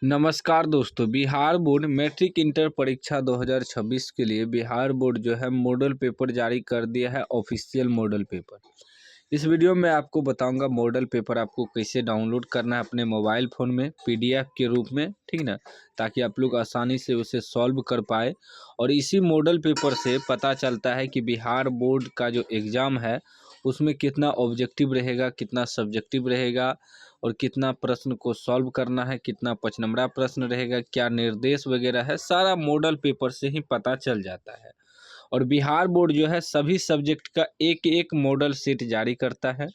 नमस्कार दोस्तों, Bihar board matric inter परीक्षा 2026 के लिए बिहार बोर्ड जो है मॉडल पेपर जारी कर दिया है। ऑफिशियल मॉडल पेपर इस वीडियो में आपको बताऊंगा मॉडल पेपर आपको कैसे डाउनलोड करना है अपने मोबाइल फ़ोन में पीडीएफ के रूप में, ठीक ना, ताकि आप लोग आसानी से उसे सॉल्व कर पाए। और इसी मॉडल पेपर से पता चलता है कि बिहार बोर्ड का जो एग्ज़ाम है उसमें कितना ऑब्जेक्टिव रहेगा, कितना सब्जेक्टिव रहेगा और कितना प्रश्न को सॉल्व करना है, कितना 5 नंबरा प्रश्न रहेगा, क्या निर्देश वगैरह है, सारा मॉडल पेपर से ही पता चल जाता है। और बिहार बोर्ड जो है सभी सब्जेक्ट का एक एक मॉडल सेट जारी करता है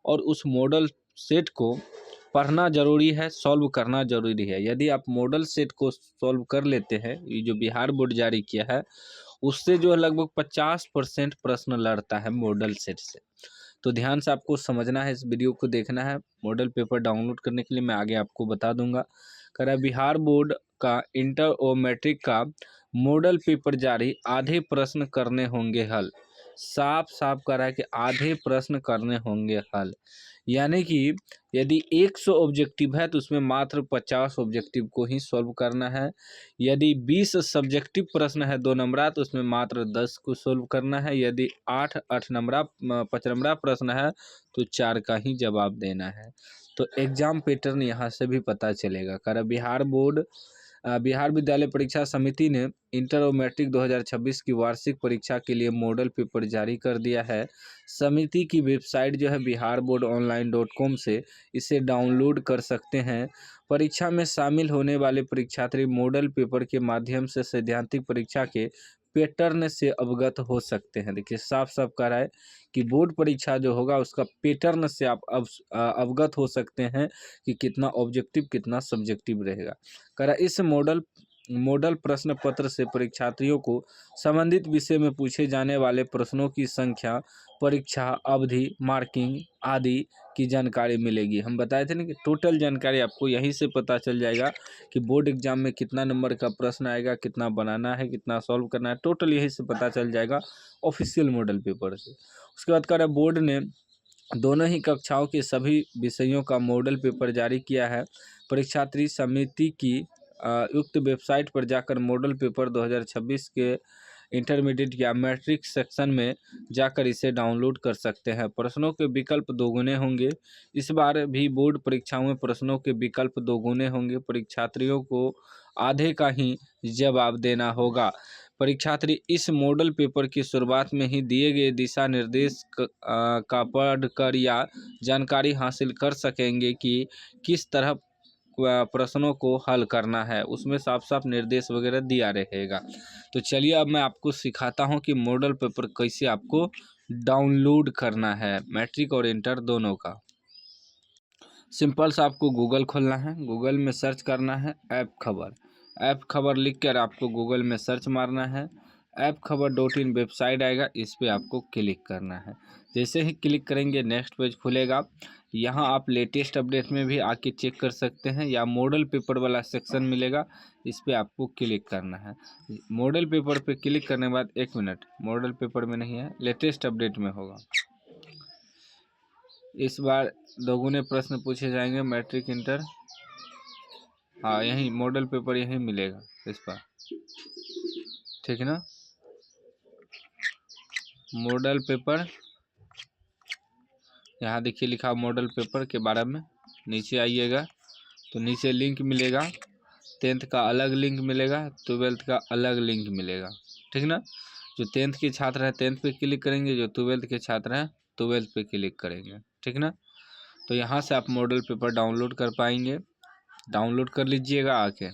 और उस मॉडल सेट को पढ़ना ज़रूरी है, सॉल्व करना ज़रूरी है। यदि आप मॉडल सेट को सॉल्व कर लेते हैं, ये जो बिहार बोर्ड जारी किया है उससे जो है लगभग 50% प्रश्न लड़ता है मॉडल सेट से। तो ध्यान से आपको समझना है, इस वीडियो को देखना है। मॉडल पेपर डाउनलोड करने के लिए मैं आगे आपको बता दूंगा। कह रहा है बिहार बोर्ड का इंटर और मैट्रिक का मॉडल पेपर जारी, आधे प्रश्न करने होंगे हल। साफ साफ कह रहा है कि आधे प्रश्न करने होंगे हल, यानी कि यदि 100 ऑब्जेक्टिव है तो उसमें मात्र 50 ऑब्जेक्टिव को ही सॉल्व करना है। यदि 20 सब्जेक्टिव प्रश्न है 2 नंबरा तो उसमें मात्र 10 को सॉल्व करना है। यदि 8 नंबरा 5 नंबरा प्रश्न है तो 4 का ही जवाब देना है। तो एग्जाम पैटर्न यहाँ से भी पता चलेगा। कारण बिहार बोर्ड बिहार विद्यालय परीक्षा समिति ने इंटर और मैट्रिक 2026 की वार्षिक परीक्षा के लिए मॉडल पेपर जारी कर दिया है। समिति की वेबसाइट जो है बिहार बोर्ड online.com से इसे डाउनलोड कर सकते हैं। परीक्षा में शामिल होने वाले परीक्षार्थी मॉडल पेपर के माध्यम से सैद्धांतिक परीक्षा के पैटर्न से अवगत हो सकते हैं। देखिए साफ साफ कह रहा है कि बोर्ड परीक्षा जो होगा उसका पैटर्न से आप अवगत हो सकते हैं कि कितना ऑब्जेक्टिव कितना सब्जेक्टिव रहेगा। कह रहा इस मॉडल प्रश्न पत्र से परीक्षार्थियों को संबंधित विषय में पूछे जाने वाले प्रश्नों की संख्या, परीक्षा अवधि, मार्किंग आदि की जानकारी मिलेगी। हम बताए थे ना कि टोटल जानकारी आपको यहीं से पता चल जाएगा कि बोर्ड एग्जाम में कितना नंबर का प्रश्न आएगा, कितना बनाना है, कितना सॉल्व करना है, टोटल यहीं से पता चल जाएगा ऑफिशियल मॉडल पेपर से। उसके बाद कह रहा है बोर्ड ने दोनों ही कक्षाओं के सभी विषयों का मॉडल पेपर जारी किया है। परीक्षार्थी समिति की उक्त वेबसाइट पर जाकर मॉडल पेपर 2026 के इंटरमीडिएट या मैट्रिक सेक्शन में जाकर इसे डाउनलोड कर सकते हैं। प्रश्नों के विकल्प दोगुने होंगे। इस बार भी बोर्ड परीक्षाओं में प्रश्नों के विकल्प दोगुने होंगे। परीक्षार्थियों को आधे का ही जवाब देना होगा। परीक्षार्थी इस मॉडल पेपर की शुरुआत में ही दिए गए दिशा निर्देश का पढ़कर या जानकारी हासिल कर सकेंगे कि किस तरह प्रश्नों को हल करना है। उसमें साफ साफ निर्देश वगैरह दिया रहेगा। तो चलिए अब मैं आपको सिखाता हूँ कि मॉडल पेपर कैसे आपको डाउनलोड करना है, मैट्रिक और इंटर दोनों का। सिंपल सा आपको गूगल खोलना है, गूगल में सर्च करना है ऐप खबर। ऐप खबर लिख कर आपको गूगल में सर्च मारना है। ऐप खबर .in वेबसाइट आएगा, इस पर आपको क्लिक करना है। जैसे ही क्लिक करेंगे नेक्स्ट पेज खुलेगा। यहाँ आप लेटेस्ट अपडेट में भी आके चेक कर सकते हैं या मॉडल पेपर वाला सेक्शन मिलेगा, इस पर आपको क्लिक करना है। मॉडल पेपर पे क्लिक करने के बाद 1 मिनट, मॉडल पेपर में नहीं है, लेटेस्ट अपडेट में होगा। इस बार दोगुने प्रश्न पूछे जाएंगे मैट्रिक इंटर। हाँ, यही मॉडल पेपर यही मिलेगा इस बार, ठीक है ना। मॉडल पेपर यहाँ देखिए लिखा मॉडल पेपर के बारे में। नीचे आइएगा तो नीचे लिंक मिलेगा, 10th का अलग लिंक मिलेगा, 12th का अलग लिंक मिलेगा, ठीक ना। जो 10th के छात्र हैं 10th पे क्लिक करेंगे, जो 12th के छात्र हैं 12th पे क्लिक करेंगे, ठीक ना। तो यहाँ से आप मॉडल पेपर डाउनलोड कर पाएंगे। डाउनलोड कर लीजिएगा आके।